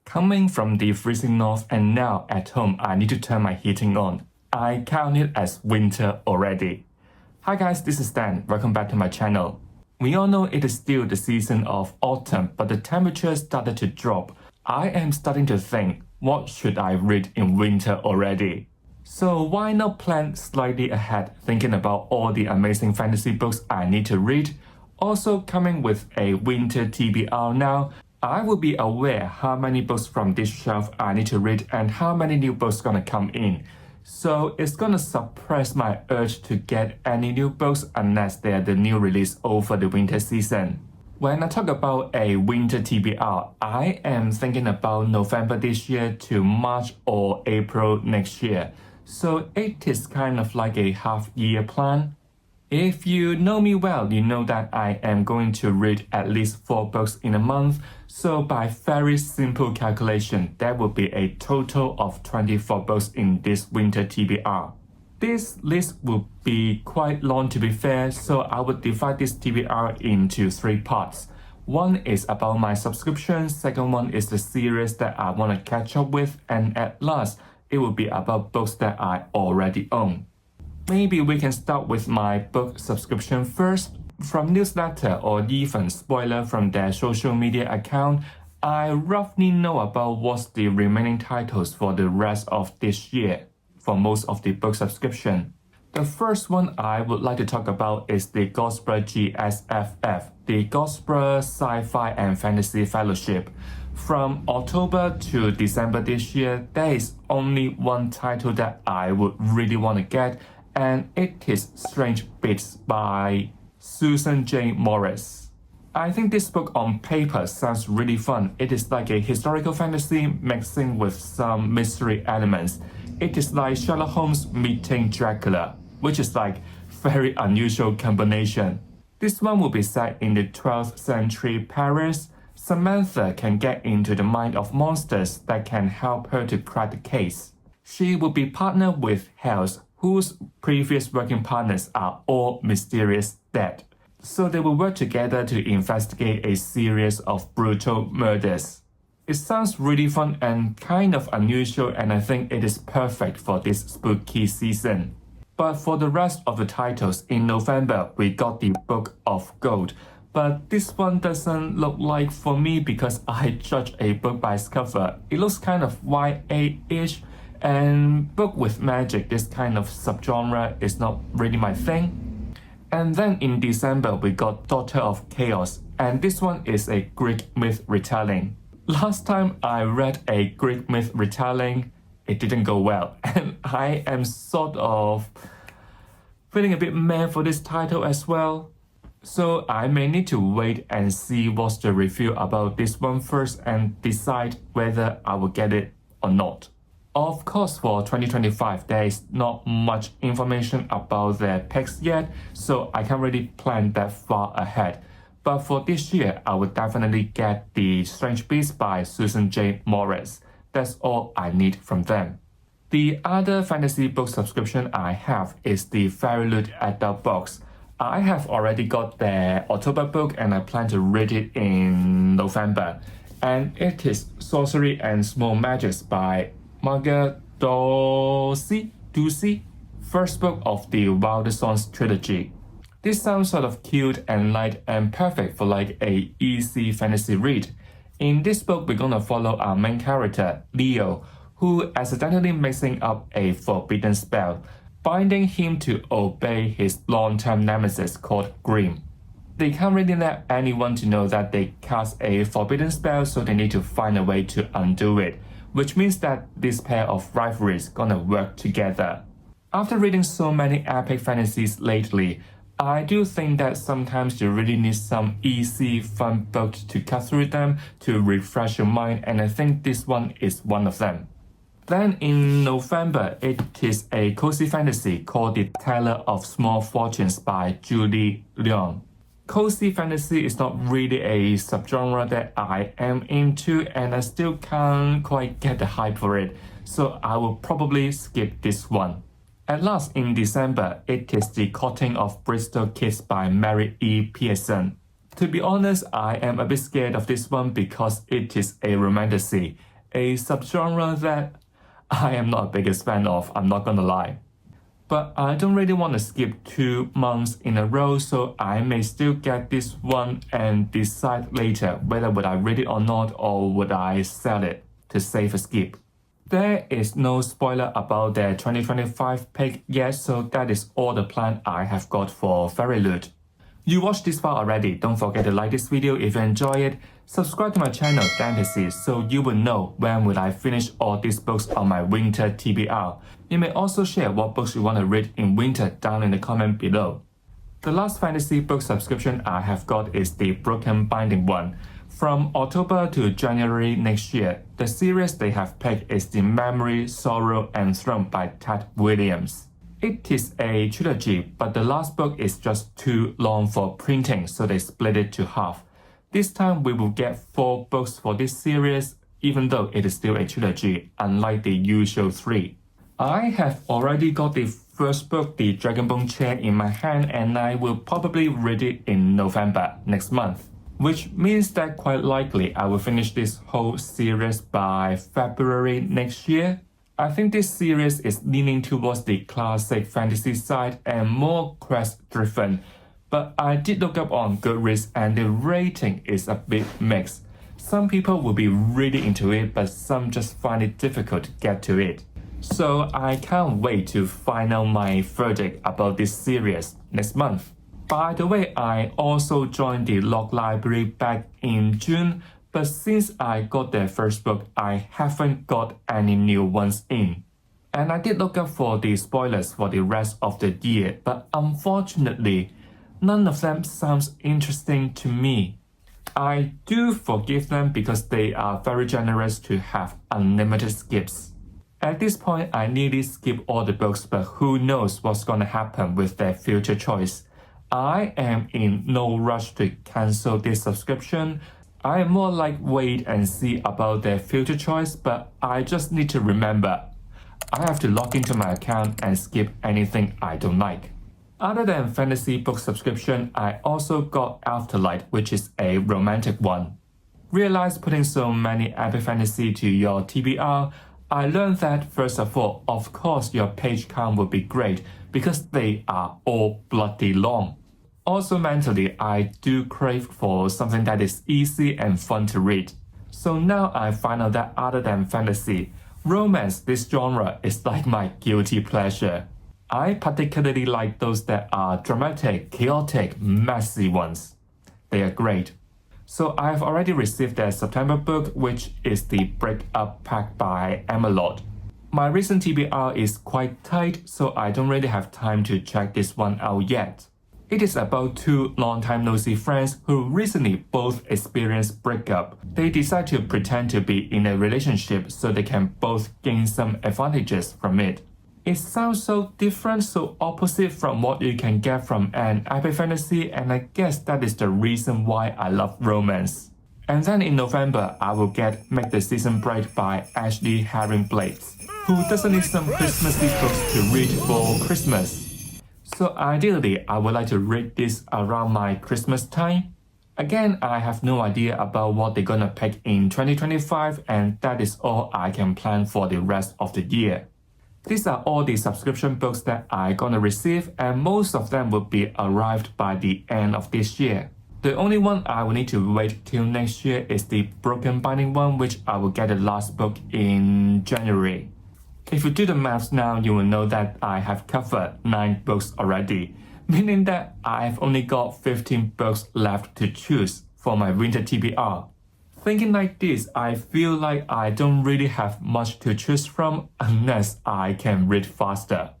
Coming from the freezing north and now at home I need to turn my heating on. I count it as winter already. Hi guys, this is Dan. Welcome back to my channel. We all know it is still the season of autumn, but the temperature started to drop. I am starting to think, what should I read in winter already? So why not plan slightly ahead, thinking about all the amazing fantasy books I need to read? Also coming with a winter TBR now, I will be aware how many books from this shelf I need to read and how many new books gonna come in. So it's gonna suppress my urge to get any new books unless they are the new release over the winter season. When I talk about a winter TBR, I am thinking about November this year to March or April next year. So it is kind of like a half-year plan. If you know me well, you know that I am going to read at least 4 books in a month, so by very simple calculation, that will be a total of 24 books in this winter TBR. This list will be quite long to be fair, so I would divide this TBR into 3 parts. One is about my subscription, second one is the series that I want to catch up with, and at last, it will be about books that I already own. Maybe we can start with my book subscription first. From newsletter or even spoiler from their social media account, I roughly know about what's the remaining titles for the rest of this year for most of the book subscription. The first one I would like to talk about is the Gospel GSFF, the Gospel Sci-Fi and Fantasy Fellowship. From October to December this year, there is only one title that I would really want to get, and it is Strange Bits by Susan J. Morris. I think this book on paper sounds really fun. It is like a historical fantasy mixing with some mystery elements. It is like Sherlock Holmes meeting Dracula, which is like very unusual combination. This one will be set in the 12th century Paris. Samantha can get into the mind of monsters that can help her to crack the case. She will be partnered with Hales, whose previous working partners are all mysterious dead. So they will work together to investigate a series of brutal murders. It sounds really fun and kind of unusual, and I think it is perfect for this spooky season. But for the rest of the titles, in November we got the Book of Gold. But this one doesn't look like for me because I judge a book by its cover. It looks kind of YA-ish, and book with magic, this kind of subgenre is not really my thing. And then in December we got Daughter of Chaos, and this one is a Greek myth retelling. Last time I read a Greek myth retelling, it didn't go well, and I am sort of feeling a bit mad for this title as well. So I may need to wait and see what's the review about this one first and decide whether I will get it or not. Of course, for 2025, there is not much information about their picks yet, so I can't really plan that far ahead. But for this year, I would definitely get the Strange Beasts by Susan J. Morris. That's all I need from them. The other fantasy book subscription I have is the Fairyloot Adult Box. I have already got their October book and I plan to read it in November. And it is Sorcery and Small Magics by Margaret Ducey, first book of the Wilder Songs trilogy. This sounds sort of cute and light and perfect for like a easy fantasy read. In this book, we're gonna follow our main character, Leo, who accidentally mixing up a forbidden spell, binding him to obey his long-term nemesis called Grimm. They can't really let anyone to know that they cast a forbidden spell, so they need to find a way to undo it, which means that this pair of rivalries gonna work together. After reading so many epic fantasies lately, I do think that sometimes you really need some easy, fun books to cut through them to refresh your mind, and I think this one is one of them. Then in November, it is a cozy fantasy called The Teller of Small Fortunes by Julie Leong. Cozy fantasy is not really a subgenre that I am into, and I still can't quite get the hype for it, so I will probably skip this one. At last, in December, it is The Courting of Bristol Kids by Mary E. Pearson. To be honest, I am a bit scared of this one because it is a romantasy, a subgenre that I am not the biggest fan of, I'm not gonna lie. But I don't really want to skip 2 months in a row, so I may still get this one and decide later whether would I read it or not, or would I sell it to save a skip. There is no spoiler about the 2025 pick yet, so that is all the plan I have got for Fairy Loot. You watched this far already, don't forget to like this video if you enjoy it, subscribe to my channel Fantasy so you will know when will I finish all these books on my Winter TBR. You may also share what books you want to read in winter down in the comment below. The last fantasy book subscription I have got is the Broken Binding one. From October to January next year, the series they have picked is The Memory, Sorrow and Throne by Ted Williams. It is a trilogy, but the last book is just too long for printing, so they split it to half. This time we will get 4 books for this series, even though it is still a trilogy, unlike the usual 3. I have already got the first book, The Dragonbone Chain, in my hand, and I will probably read it in November next month, which means that quite likely I will finish this whole series by February next year. I think this series is leaning towards the classic fantasy side and more quest-driven, but I did look up on Goodreads and the rating is a bit mixed. Some people will be really into it, but some just find it difficult to get to it. So I can't wait to find out my verdict about this series next month. By the way, I also joined the Log Library back in June, but since I got their first book, I haven't got any new ones in. And I did look up for the spoilers for the rest of the year, but unfortunately, none of them sounds interesting to me. I do forgive them because they are very generous to have unlimited skips. At this point, I nearly skip all the books, but who knows what's gonna happen with their future choice. I am in no rush to cancel this subscription. I am more like wait and see about their future choice, but I just need to remember, I have to log into my account and skip anything I don't like. Other than fantasy book subscription, I also got Afterlight, which is a romantic one. Realize putting so many epic fantasy to your TBR, I learned that first of all, of course your page count would be great because they are all bloody long. Also mentally, I do crave for something that is easy and fun to read. So now I find out that other than fantasy, romance, this genre is like my guilty pleasure. I particularly like those that are dramatic, chaotic, messy ones. They are great. So I've already received their September book, which is the Breakup Pack by Emmalot. My recent TBR is quite tight, so I don't really have time to check this one out yet. It is about 2 long-time no-see friends who recently both experienced breakup. They decide to pretend to be in a relationship so they can both gain some advantages from it. It sounds so different, so opposite from what you can get from an epic fantasy, and I guess that is the reason why I love romance. And then in November, I will get Make the Season Bright by Ashley Herring Blades. Who doesn't need some Christmassy books to read for Christmas? So ideally, I would like to read this around my Christmas time. Again, I have no idea about what they're gonna pick in 2025, and that is all I can plan for the rest of the year. These are all the subscription books that I'm gonna receive, and most of them will be arrived by the end of this year. The only one I will need to wait till next year is the Broken Binding one, which I will get the last book in January. If you do the maths now, you will know that I have covered 9 books already, meaning that I've only got 15 books left to choose for my Winter TBR. Thinking like this, I feel like I don't really have much to choose from unless I can read faster.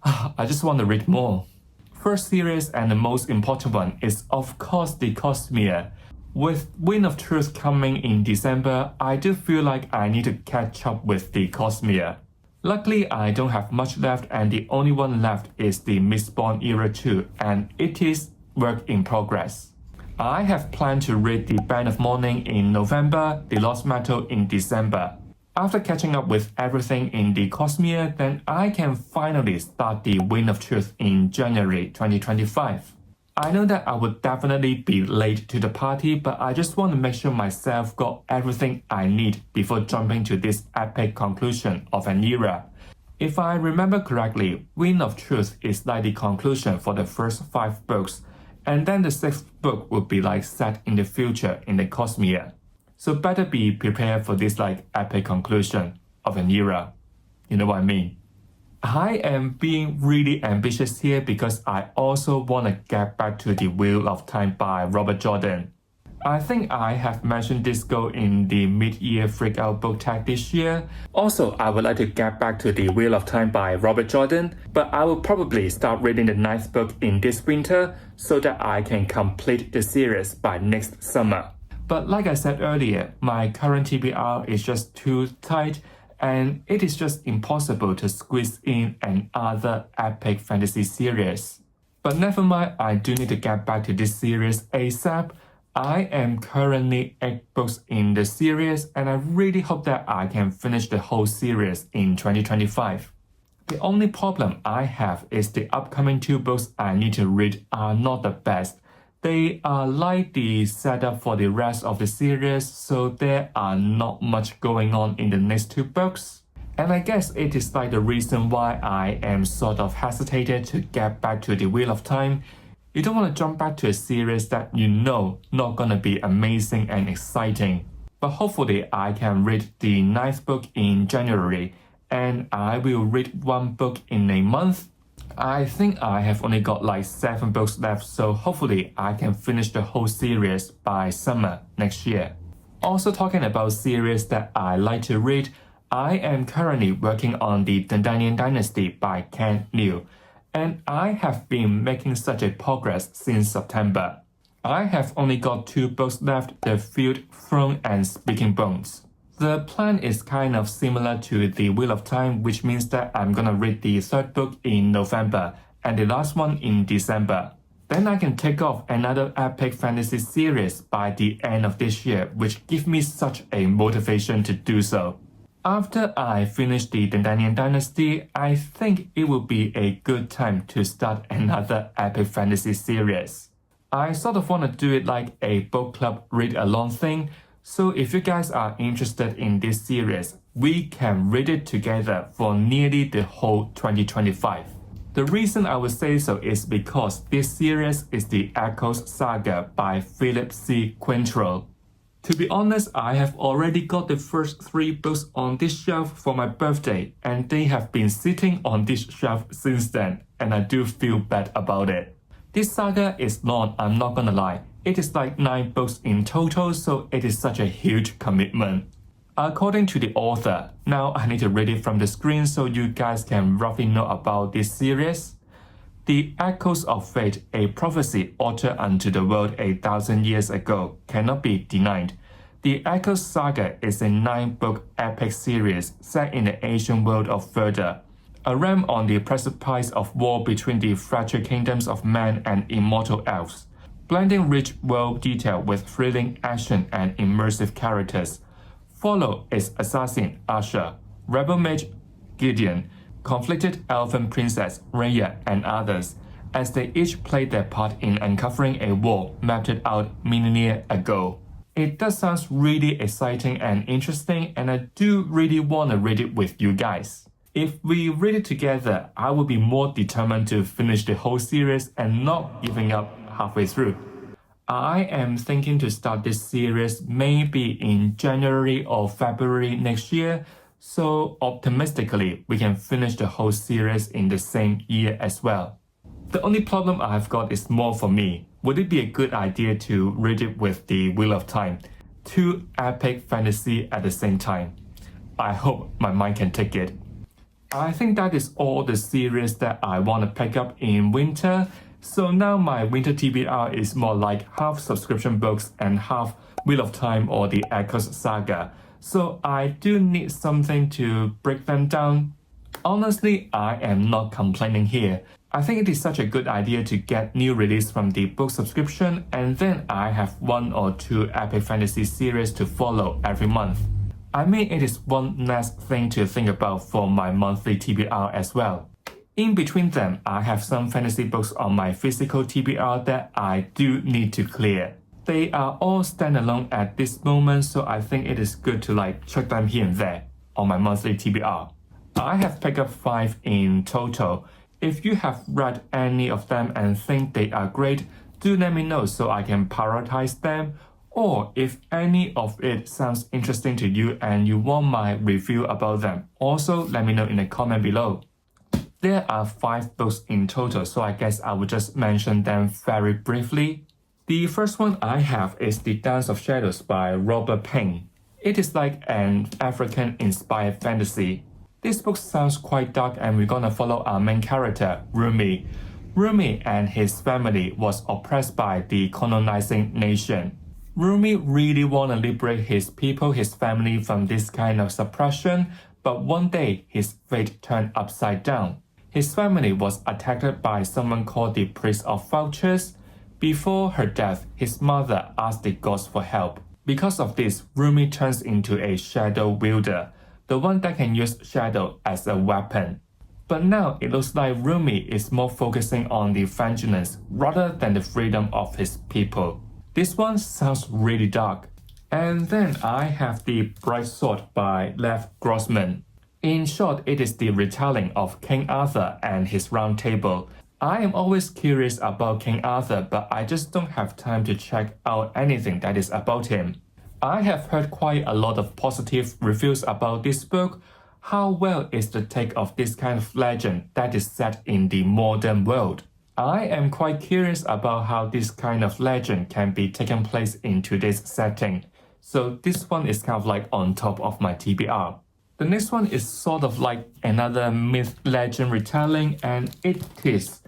I just want to read more. First series and the most important one is of course the Cosmere. With Wind of Truth coming in December, I do feel like I need to catch up with the Cosmere. Luckily, I don't have much left, and the only one left is the Mistborn Era 2, and it is work in progress. I have planned to read The Band of Morning in November, The Lost Metal in December. After catching up with everything in the Cosmere, then I can finally start the Wind of Truth in January 2025. I know that I would definitely be late to the party, but I just want to make sure myself got everything I need before jumping to this epic conclusion of an era. If I remember correctly, Wind of Truth is like the conclusion for the first 5 books, and then the 6th book would be like set in the future in the Cosmere. So better be prepared for this like epic conclusion of an era. You know what I mean? I am being really ambitious here because I also want to get back to The Wheel of Time by Robert Jordan. I think I have mentioned this goal in the mid-year freakout book tag this year. Also, I would like to get back to The Wheel of Time by Robert Jordan, but I will probably start reading the 9th book in this winter so that I can complete the series by next summer. But like I said earlier, my current TBR is just too tight, and it is just impossible to squeeze in another epic fantasy series. But never mind, I do need to get back to this series ASAP. I am currently 8 books in the series, and I really hope that I can finish the whole series in 2025. The only problem I have is the upcoming 2 books I need to read are not the best. They are like the setup for the rest of the series, so there are not much going on in the next 2 books. And I guess it is like the reason why I am sort of hesitated to get back to The Wheel of Time. You don't want to jump back to a series that you know not gonna be amazing and exciting. But hopefully I can read the 9th book in January, and I will read 1 book in a month. I think I have only got like 7 books left, so hopefully I can finish the whole series by summer next year. Also talking about series that I like to read, I am currently working on the Dandelion Dynasty by Ken Liu, and I have been making such a progress since September. I have only got 2 books left, The Field Throne and Speaking Bones. The plan is kind of similar to The Wheel of Time, which means that I'm gonna read the 3rd book in November and the last one in December. Then I can take off another epic fantasy series by the end of this year, which gives me such a motivation to do so. After I finish the Dandelion Dynasty, I think it will be a good time to start another epic fantasy series. I sort of want to do it like a book club read-along thing. So if you guys are interested in this series, we can read it together for nearly the whole 2025. The reason I would say so is because this series is the Echoes Saga by Philip C. Quintrell. To be honest, I have already got the first 3 books on this shelf for my birthday, and they have been sitting on this shelf since then, and I do feel bad about it. This saga is long, I'm not gonna lie. It is like 9 books in total, so it is such a huge commitment. According to the author, now I need to read it from the screen so you guys can roughly know about this series. The echoes of fate, a prophecy uttered unto the world 1,000 years ago, cannot be denied. The Echoes Saga is a 9-book epic series set in the ancient world of Verda, a realm on the precipice of war between the fractured kingdoms of man and immortal elves. Blending rich world detail with thrilling action and immersive characters. Follow its assassin Asher, rebel mage Gideon, conflicted elven princess Rhea, and others, as they each played their part in uncovering a war mapped out millennia ago. It does sound really exciting and interesting, and I do really want to read it with you guys. If we read it together, I will be more determined to finish the whole series and not giving up halfway through. I am thinking to start this series maybe in January or February next year, so optimistically we can finish the whole series in the same year as well. The only problem I've got is more for me. Would it be a good idea to read it with The Wheel of Time? 2 epic fantasy at the same time. I hope my mind can take it. I think that is all the series that I want to pick up in winter. So now my Winter TBR is more like half subscription books and half Wheel of Time or the Echoes Saga. So I do need something to break them down. Honestly, I am not complaining here. I think it is such a good idea to get new release from the book subscription, and then I have 1 or 2 epic fantasy series to follow every month. I mean, it is one less thing to think about for my monthly TBR as well. In between them, I have some fantasy books on my physical TBR that I do need to clear. They are all standalone at this moment, so I think it is good to check them here and there on my monthly TBR. I have picked up 5 in total. If you have read any of them and think they are great, do let me know so I can prioritize them. Or if any of it sounds interesting to you and you want my review about them, also let me know in the comment below. There are 5 books in total, so I guess I will just mention them very briefly. The first one I have is The Dance of Shadows by Robert Payne. It is like an African-inspired fantasy. This book sounds quite dark and we're gonna follow our main character, Rumi. Rumi and his family was oppressed by the colonizing nation. Rumi really want to liberate his people, his family from this kind of suppression, but one day his fate turned upside down. His family was attacked by someone called the Priest of Vultures. Before her death, his mother asked the gods for help. Because of this, Rumi turns into a shadow wielder, the one that can use shadow as a weapon. But now it looks like Rumi is more focusing on the vengeance rather than the freedom of his people. This one sounds really dark. And then I have The Bright Sword by Lev Grossman. In short, it is the retelling of King Arthur and his round table. I am always curious about King Arthur, but I just don't have time to check out anything that is about him. I have heard quite a lot of positive reviews about this book. How well is the take of this kind of legend that is set in the modern world? I am quite curious about how this kind of legend can be taken place in today's setting. So this one is kind of like on top of my TBR. The next one is sort of like another myth legend retelling, and it is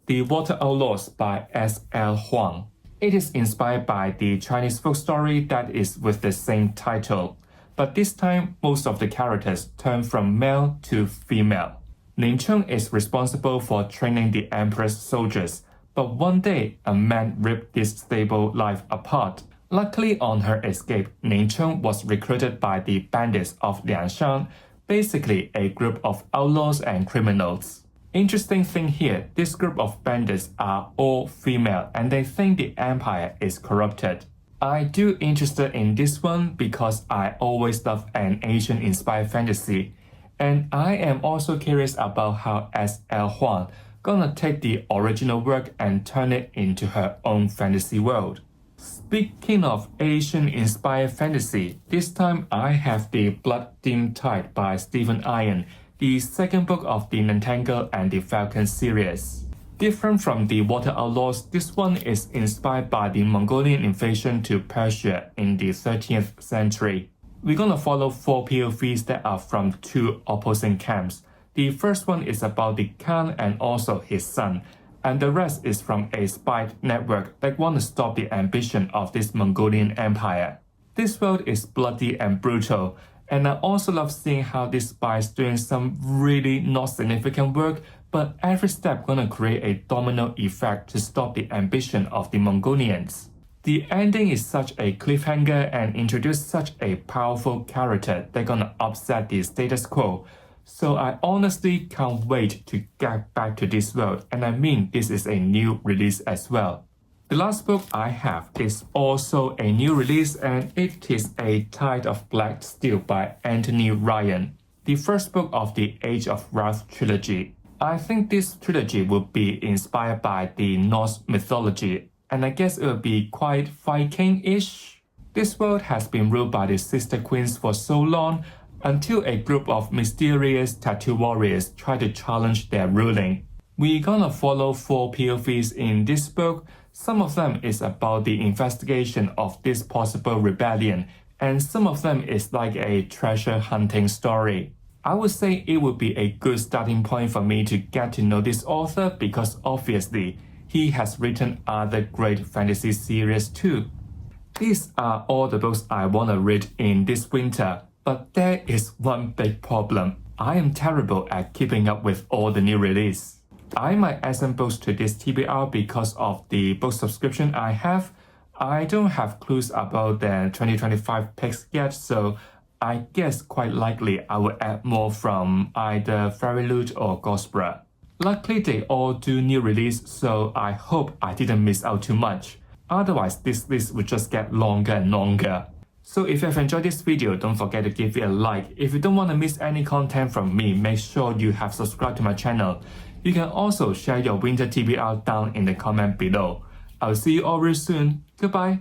The Water Outlaws by S.L. Huang. It is inspired by the Chinese folk story that is with the same title. But this time, most of the characters turn from male to female. Ning Cheng is responsible for training the emperor's soldiers, but one day a man ripped this stable life apart. Luckily, on her escape, Ning Cheng was recruited by the bandits of Liangshan, basically a group of outlaws and criminals. Interesting thing here, this group of bandits are all female and they think the empire is corrupted. I do interested in this one because I always love an Asian-inspired fantasy. And I am also curious about how S.L. Huang gonna take the original work and turn it into her own fantasy world. Speaking of Asian-inspired fantasy, this time I have The Blood Dim Tide by Stephen Iron, the second book of the Nantangle and the Falcon series. Different from The Water Outlaws, this one is inspired by the Mongolian invasion to Persia in the 13th century. We're gonna follow 4 POVs that are from 2 opposing camps. The first one is about the Khan and also his son, and the rest is from a spy network that want to stop the ambition of this Mongolian empire. This world is bloody and brutal, and I also love seeing how these spies doing some really not significant work, but every step gonna create a domino effect to stop the ambition of the Mongolians. The ending is such a cliffhanger and introduce such a powerful character that gonna upset the status quo. So I honestly can't wait to get back to this world, and I mean this is a new release as well. The last book I have is also a new release, and it is A Tide of Black Steel by Anthony Ryan, the first book of the Age of Wrath trilogy. I think this trilogy will be inspired by the Norse mythology, and I guess it will be quite Viking-ish. This world has been ruled by the sister queens for so long until a group of mysterious tattoo warriors try to challenge their ruling. We're gonna follow 4 POVs in this book. Some of them is about the investigation of this possible rebellion, and some of them is like a treasure hunting story. I would say it would be a good starting point for me to get to know this author because obviously he has written other great fantasy series too. These are all the books I want to read in this winter, but there is one big problem. I am terrible at keeping up with all the new release. I might add some books to this TBR because of the book subscription I have. I don't have clues about the 2025 picks yet, so I guess quite likely I will add more from either Fairy Loot or Gospra. Luckily they all do new release, so I hope I didn't miss out too much. Otherwise this list would just get longer and longer. So if you have enjoyed this video, don't forget to give it a like. If you don't want to miss any content from me, make sure you have subscribed to my channel. You can also share your winter TBR down in the comment below. I'll see you all real soon. Goodbye.